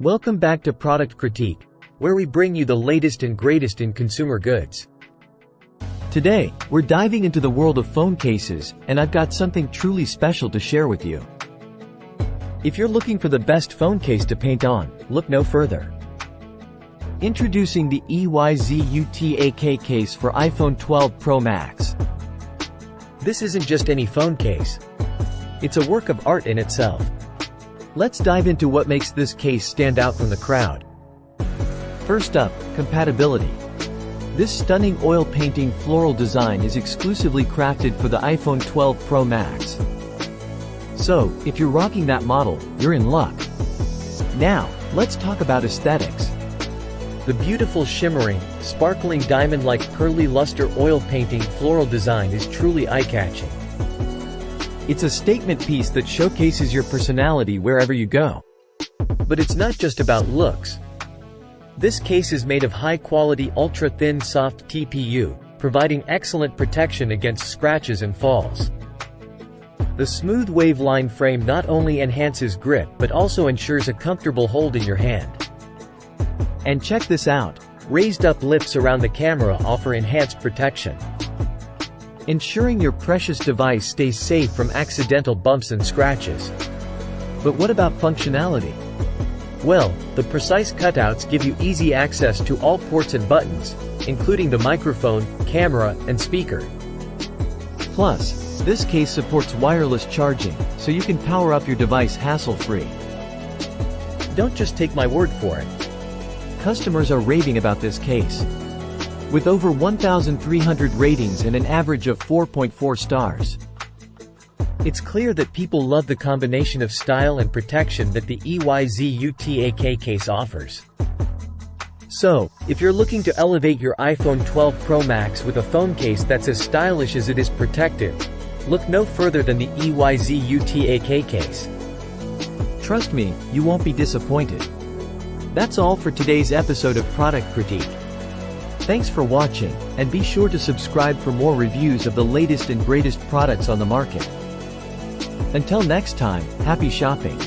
Welcome back to Product Critique, where we bring you the latest and greatest in consumer goods. Today, we're diving into the world of phone cases, and I've got something truly special to share with you. If you're looking for the best phone case to paint on, look no further. Introducing the EYZUTAK case for iPhone 12 Pro Max. This isn't just any phone case. It's a work of art in itself. Let's dive into what makes this case stand out from the crowd. First up, compatibility. This stunning oil painting floral design is exclusively crafted for the iPhone 12 Pro Max. So, if you're rocking that model, you're in luck. Now, let's talk about aesthetics. The beautiful shimmering, sparkling diamond-like pearly luster oil painting floral design is truly eye-catching. It's a statement piece that showcases your personality wherever you go. But it's not just about looks. This case is made of high-quality ultra-thin soft TPU, providing excellent protection against scratches and falls. The smooth waveline frame not only enhances grip but also ensures a comfortable hold in your hand. And check this out, raised-up lips around the camera offer enhanced protection, ensuring your precious device stays safe from accidental bumps and scratches. But what about functionality? Well, the precise cutouts give you easy access to all ports and buttons, including the microphone, camera, and speaker. Plus, this case supports wireless charging, so you can power up your device hassle-free. Don't just take my word for it. Customers are raving about this case. With over 1,300 ratings and an average of 4.4 stars. It's clear that people love the combination of style and protection that the EYZUTAK case offers. So, if you're looking to elevate your iPhone 12 Pro Max with a phone case that's as stylish as it is protective, look no further than the EYZUTAK case. Trust me, you won't be disappointed. That's all for today's episode of Product Critique. Thanks for watching, and be sure to subscribe for more reviews of the latest and greatest products on the market. Until next time, happy shopping!